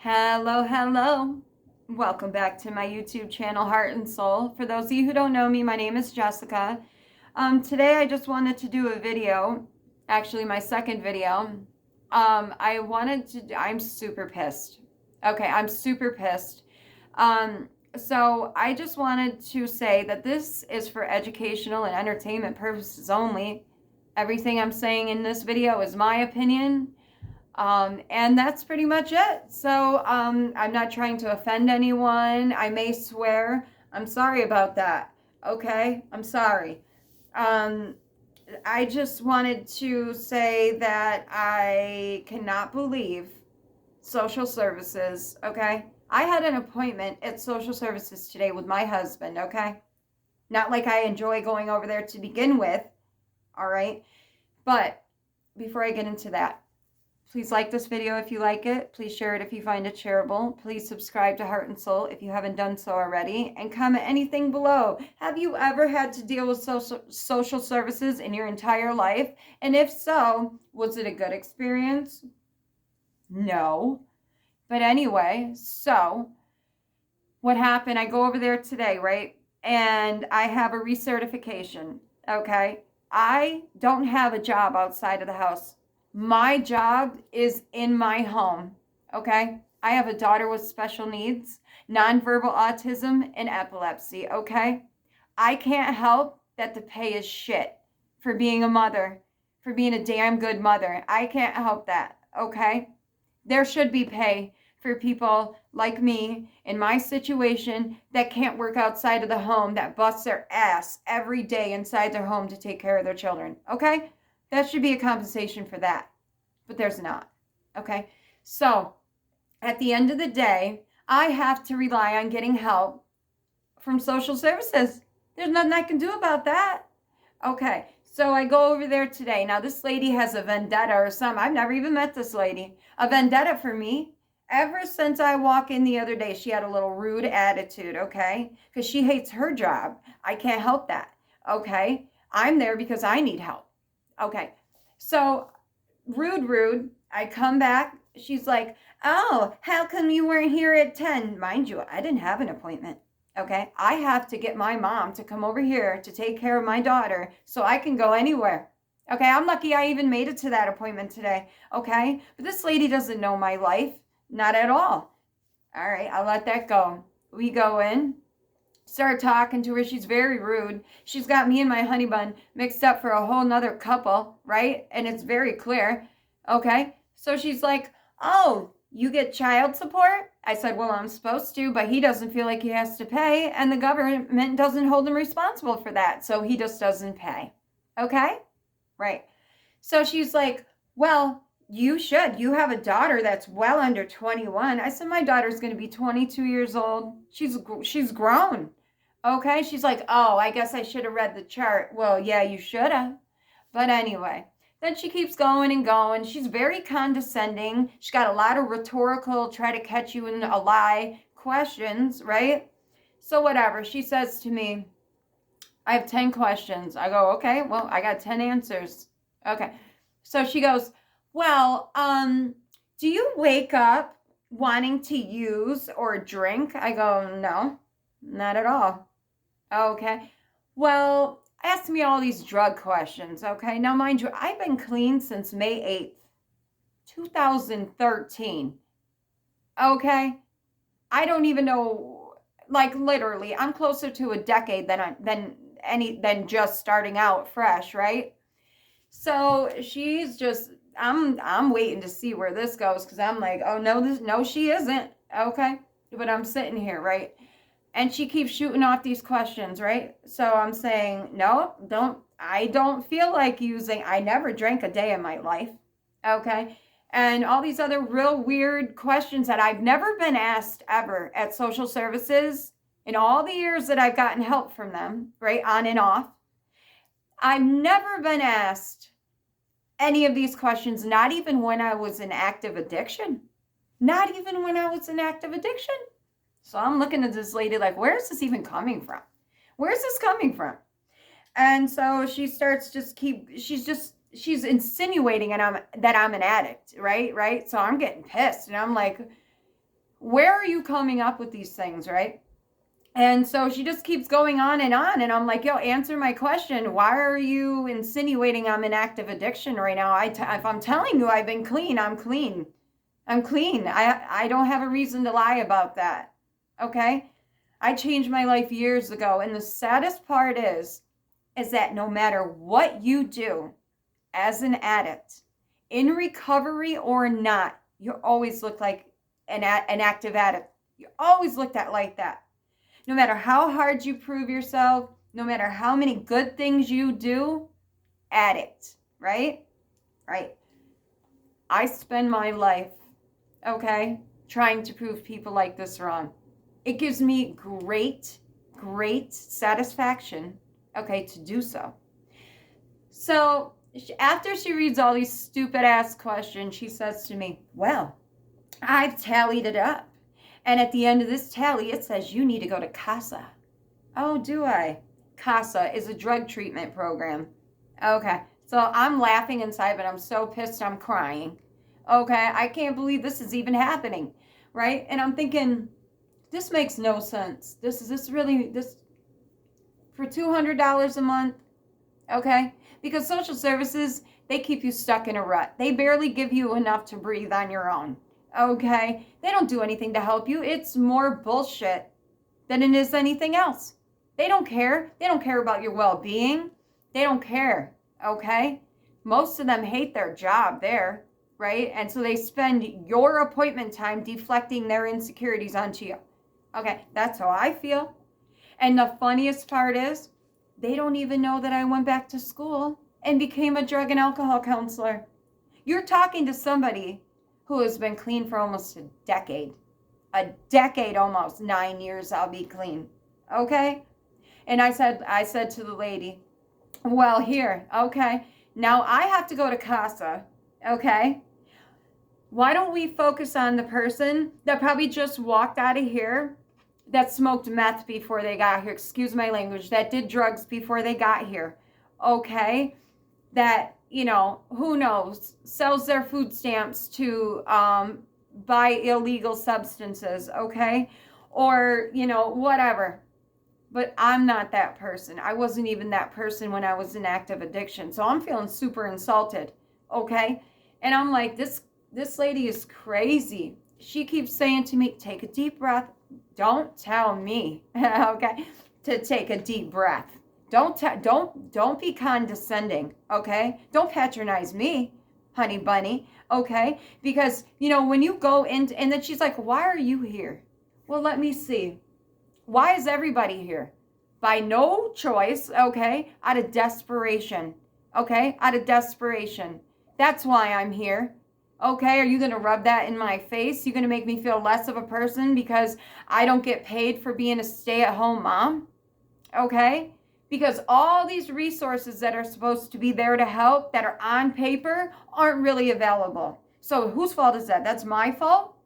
Hello, hello. Welcome back to my YouTube channel, Heart and Soul. For those of you who don't know me, my name is Jessica. Today I just wanted to do a video, actually my second video. I'm super pissed. Okay, I'm super pissed. So I just wanted to say that this is for educational and entertainment purposes only. Everything I'm saying in this video is my opinion. And that's pretty much it. So I'm not trying to offend anyone. I may swear. I'm sorry about that. Okay? I'm sorry. Um, I just wanted to say that I cannot believe social services. Okay? I had an appointment at social services today with my husband. Okay? Not like I enjoy going over there to begin with. All right? But before I get into that, please like this video if you like it. Please share it if you find it shareable. Please subscribe to Heart and Soul if you haven't done so already. And comment anything below. Have you ever had to deal with social services in your entire life? And if so, was it a good experience? No. But anyway, so what happened? I go over there today, right? And I have a recertification, okay? I don't have a job outside of the house. My job is in my home, okay? I have a daughter with special needs, nonverbal autism, and epilepsy, okay? I can't help that the pay is shit for being a mother, for being a damn good mother. I can't help that, okay? There should be pay for people like me in my situation that can't work outside of the home, that busts their ass every day inside their home to take care of their children, okay? That should be a compensation for that, but there's not, okay? So at the end of the day, I have to rely on getting help from social services. There's nothing I can do about that. Okay, so I go over there today. Now, this lady has a vendetta or something. I've never even met this lady. A vendetta for me. Ever since I walked in the other day, she had a little rude attitude, okay? Because she hates her job. I can't help that, okay? I'm there because I need help. Okay, so rude. I come back. She's like, oh, how come you weren't here at 10? Mind you, I didn't have an appointment. Okay, I have to get my mom to come over here to take care of my daughter so I can go anywhere. Okay, I'm lucky I even made it to that appointment today. Okay, but this lady doesn't know my life. Not at all. All right, I'll let that go. We go in, start talking to her. She's very rude. She's got me and my honey bun mixed up for a whole nother couple, right? And it's very clear. Okay, so she's like, oh, you get child support? I said, well, I'm supposed to, but he doesn't feel like he has to pay, and the government doesn't hold him responsible for that, so he just doesn't pay. Okay? Right. So she's like, well, you should. You have a daughter that's well under 21. I said, my daughter's going to be 22 years old. She's grown. Okay? She's like, oh, I guess I should have read the chart. Well, yeah, you should have. But anyway, then she keeps going and going. She's very condescending. She's got a lot of rhetorical, try to catch you in a lie questions, right? So whatever. She says to me, I have 10 questions. I go, okay, well, I got 10 answers. Okay. So she goes, well, do you wake up wanting to use or drink? I go, no, not at all. Okay. Well, ask me all these drug questions, okay? Now, mind you, I've been clean since May 8th, 2013. Okay? I don't even know, like literally, I'm closer to a decade than just starting out fresh, right? So she's just I'm waiting to see where this goes because I'm like, oh no, she isn't. Okay? But I'm sitting here, right? And she keeps shooting off these questions, right? So I'm saying, no, I don't feel like using, I never drank a day in my life, okay? And all these other real weird questions that I've never been asked ever at social services in all the years that I've gotten help from them, right, on and off. I've never been asked any of these questions, not even when I was in active addiction. Not even when I was in active addiction. So I'm looking at this lady like, where is this even coming from? Where's this coming from? And so she starts she's insinuating that I'm an addict, right? So I'm getting pissed and I'm like, Where are you coming up with these things, right? And so she just keeps going on. And I'm like, yo, answer my question. Why are you insinuating I'm in active addiction right now? If I'm telling you I've been clean, I'm clean. I'm clean. I don't have a reason to lie about that. Okay? I changed my life years ago. And the saddest part is that no matter what you do as an addict, in recovery or not, you always look like an active addict. You always looked at like that. No matter how hard you prove yourself, no matter how many good things you do, addict, right? Right. I spend my life, okay, trying to prove people like this wrong. It gives me great satisfaction, okay, to do so. So after she reads all these stupid ass questions, she says to me, well, I've tallied it up. And at the end of this tally, it says you need to go to CASA. Oh, do I? CASA is a drug treatment program. Okay. So I'm laughing inside, but I'm so pissed I'm crying. Okay. I can't believe this is even happening. Right? And I'm thinking, this makes no sense. This for $200 a month. Okay. Because social services, they keep you stuck in a rut. They barely give you enough to breathe on your own. Okay? They don't do anything to help you. It's more bullshit than it is anything else. They don't care. They don't care about your well-being. They don't care. Okay? Most of them hate their job there, right? And so they spend your appointment time deflecting their insecurities onto you. Okay? That's how I feel. And the funniest part is, they don't even know that I went back to school and became a drug and alcohol counselor. You're talking to somebody who has been clean for almost a decade. A decade almost. 9 years I'll be clean. Okay? And I said to the lady, well, here, okay, now I have to go to CASA, okay? Why don't we focus on the person that probably just walked out of here, that smoked meth before they got here, excuse my language, that did drugs before they got here, okay? That, you know, who knows, sells their food stamps to buy illegal substances, okay? Or, you know, whatever. But I'm not that person. I wasn't even that person when I was in active addiction. So I'm feeling super insulted, okay? And I'm like, this lady is crazy. She keeps saying to me, take a deep breath. Don't tell me, okay, to take a deep breath. Don't be condescending, okay? Don't patronize me, honey bunny, okay? Because, you know, when you go in, and then she's like, why are you here? Well, let me see. Why is everybody here? By no choice, okay? Out of desperation, okay? Out of desperation. That's why I'm here. Okay, are you going to rub that in my face? You going to make me feel less of a person because I don't get paid for being a stay-at-home mom? Okay? Because all these resources that are supposed to be there to help, that are on paper, aren't really available. So whose fault is that? That's my fault?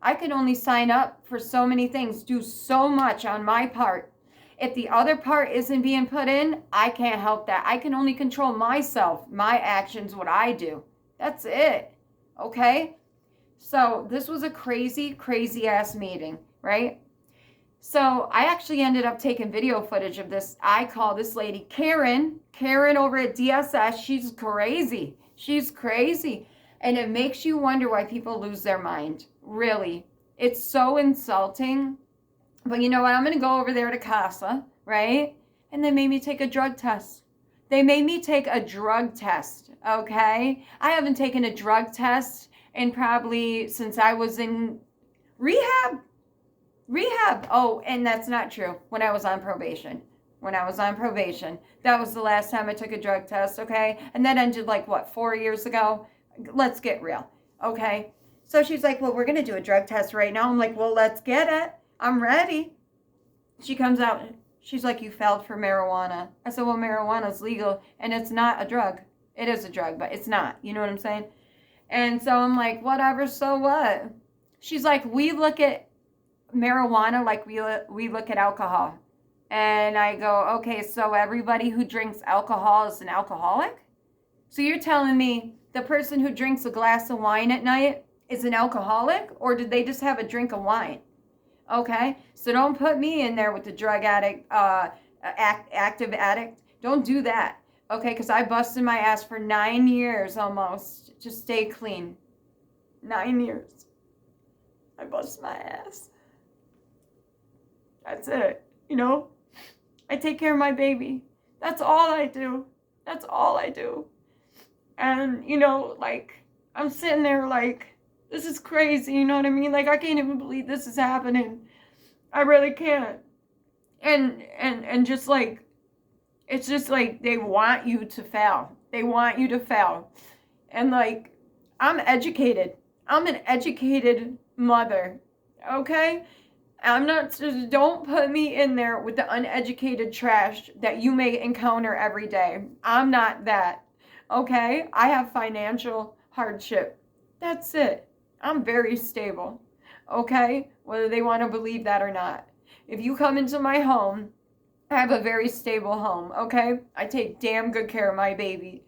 I can only sign up for so many things, do so much on my part. If the other part isn't being put in, I can't help that. I can only control myself, my actions, what I do. That's it. Okay? So this was a crazy ass meeting, right? So I actually ended up taking video footage of this. I call this lady Karen over at DSS. She's crazy. She's crazy. And it makes you wonder why people lose their mind. Really. It's so insulting. But you know what? I'm going to go over there to CASA, right? And they made me take a drug test. They made me take a drug test, okay? I haven't taken a drug test in probably since I was in rehab. Oh, and that's not true. When I was on probation. That was the last time I took a drug test, okay? And that ended like, what, 4 years ago? Let's get real, okay? So she's like, well, we're going to do a drug test right now. I'm like, well, let's get it. I'm ready. She comes out. She's like, you failed for marijuana. I said, well, marijuana is legal, and it's not a drug. It is a drug, but it's not. You know what I'm saying? And so I'm like, whatever, so what? She's like, we look at marijuana like we look at alcohol. And I go, okay, so everybody who drinks alcohol is an alcoholic? So you're telling me the person who drinks a glass of wine at night is an alcoholic, or did they just have a drink of wine? Okay, so don't put me in there with the drug addict, active addict. Don't do that. Okay, because I busted my ass for 9 years almost to stay clean. 9 years. I bust my ass. That's it. You know, I take care of my baby. That's all I do. That's all I do. And, you know, like, I'm sitting there like, this is crazy, you know what I mean? Like, I can't even believe this is happening. I really can't. And just like, it's just like they want you to fail. They want you to fail. And like, I'm educated. I'm an educated mother. Okay? I'm not, don't put me in there with the uneducated trash that you may encounter every day. I'm not that. Okay? I have financial hardship. That's it. I'm very stable. Okay? Whether they want to believe that or not. If you come into my home, I have a very stable home. Okay? I take damn good care of my baby.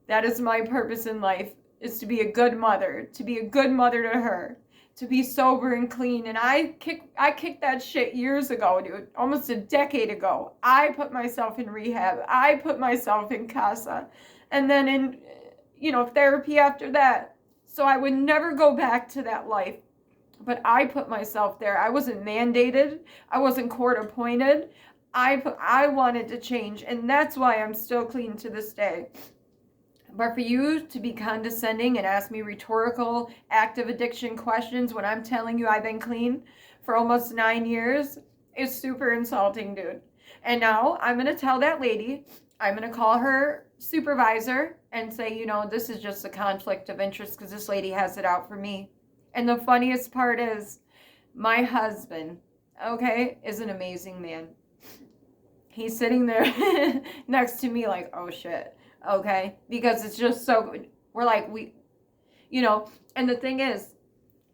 That is my purpose in life, is to be a good mother. To be a good mother to her. To be sober and clean. And I kicked that shit years ago, dude. Almost a decade ago. I put myself in rehab. I put myself in casa. And then in, you know, therapy after that. So I would never go back to that life. But I put myself there. I wasn't mandated. I wasn't court appointed. I wanted to change. And that's why I'm still clean to this day. But for you to be condescending and ask me rhetorical, active addiction questions when I'm telling you I've been clean for almost 9 years is super insulting, dude. And now I'm going to tell that lady, I'm going to call her supervisor and say, you know, this is just a conflict of interest because this lady has it out for me. And the funniest part is my husband, okay, is an amazing man. He's sitting there next to me like, oh shit. Okay, because it's just so good. We're like, you know, and the thing is,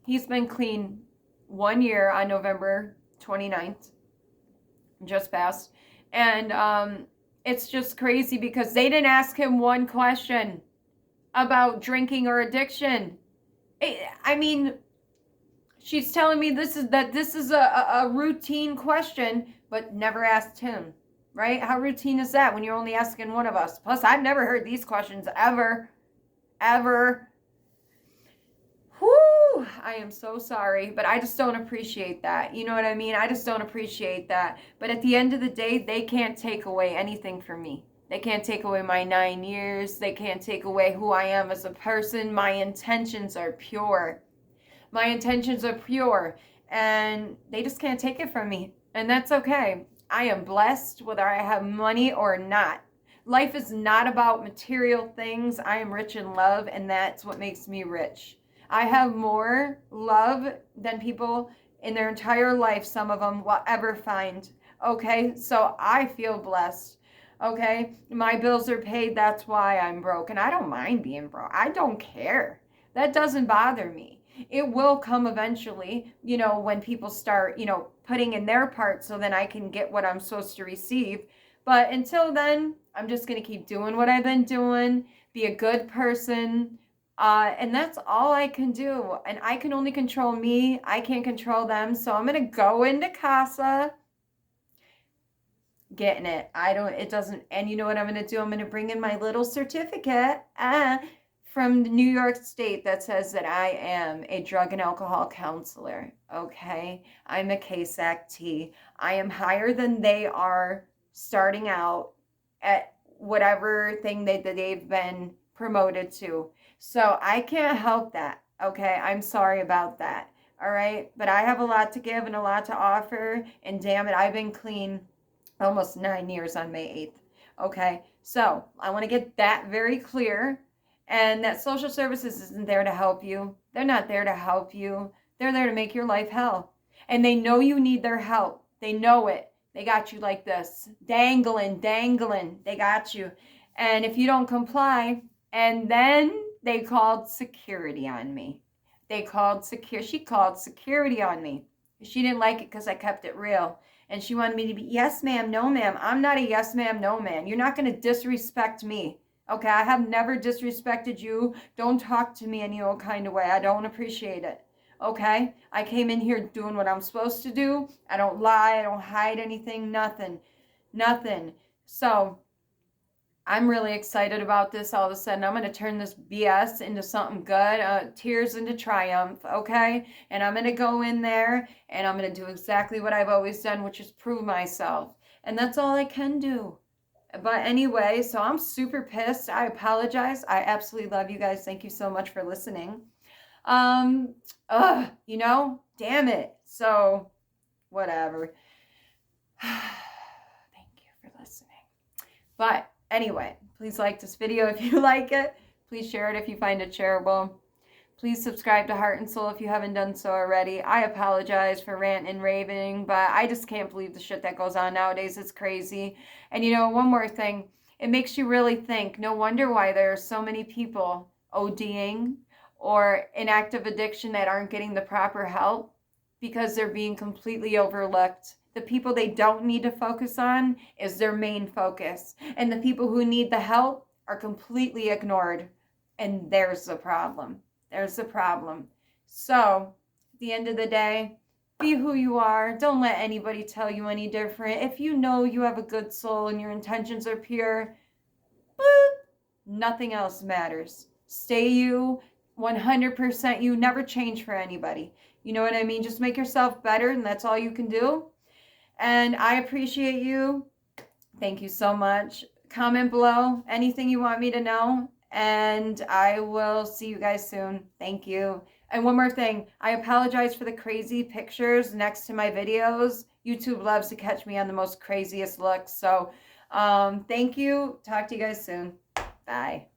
he's been clean 1 year on November 29th, just passed. And it's just crazy because they didn't ask him one question about drinking or addiction. I mean, she's telling me this is a routine question, but never asked him. Right? How routine is that when you're only asking one of us? Plus, I've never heard these questions ever. Whew, I am so sorry, but I just don't appreciate that. You know what I mean? I just don't appreciate that. But at the end of the day, they can't take away anything from me. They can't take away my 9 years. They can't take away who I am as a person. My intentions are pure. My intentions are pure. And they just can't take it from me. And that's okay. I am blessed whether I have money or not. Life is not about material things. I am rich in love, and that's what makes me rich. I have more love than people in their entire life, some of them, will ever find. Okay, so I feel blessed. Okay, my bills are paid. That's why I'm broke, and I don't mind being broke. I don't care. That doesn't bother me. It will come eventually, you know, when people start, you know, putting in their part so then I can get what I'm supposed to receive. But until then, I'm just going to keep doing what I've been doing, be a good person. And that's all I can do. And I can only control me. I can't control them. So I'm going to go into casa, getting it. And you know what I'm going to do? I'm going to bring in my little certificate. From the New York State that says that I am a drug and alcohol counselor, okay? I'm a CASAC-T. I am higher than they are starting out at whatever thing they've been promoted to. So I can't help that, okay? I'm sorry about that, all right? But I have a lot to give and a lot to offer, and damn it, I've been clean almost 9 years on May 8th, okay? So I want to get that very clear. And that social services isn't there to help you. They're not there to help you. They're there to make your life hell. And they know you need their help. They know it. They got you like this. Dangling. They got you. And if you don't comply, and then they called security on me. She called security on me. She didn't like it because I kept it real. And she wanted me to be, yes, ma'am, no, ma'am. I'm not a yes, ma'am, no, ma'am. You're not going to disrespect me. Okay, I have never disrespected you. Don't talk to me any old kind of way. I don't appreciate it. Okay? I came in here doing what I'm supposed to do. I don't lie. I don't hide anything. Nothing. Nothing. So, I'm really excited about this all of a sudden. I'm going to turn this BS into something good, tears into triumph, okay? And I'm going to go in there and I'm going to do exactly what I've always done, which is prove myself. And that's all I can do. But anyway, so I'm super pissed. I apologize. I absolutely love you guys. Thank you so much for listening. You know, damn it. So, whatever. Thank you for listening. But anyway, please like this video if you like it. Please share it if you find it shareable. Please subscribe to Heart and Soul if you haven't done so already. I apologize for ranting and raving, but I just can't believe the shit that goes on nowadays. It's crazy. And you know, one more thing. It makes you really think. No wonder why there are so many people ODing or in active addiction that aren't getting the proper help, because they're being completely overlooked. The people they don't need to focus on is their main focus. And the people who need the help are completely ignored. And there's the problem. There's the problem. So, at the end of the day, be who you are. Don't let anybody tell you any different. If you know you have a good soul and your intentions are pure, nothing else matters. Stay you, 100% you. Never change for anybody. You know what I mean? Just make yourself better, and that's all you can do. And I appreciate you. Thank you so much. Comment below anything you want me to know, and I will see you guys soon. Thank you. And one more thing, I apologize for the crazy pictures next to my videos. YouTube loves to catch me on the most craziest looks. So thank you. Talk to you guys soon. Bye.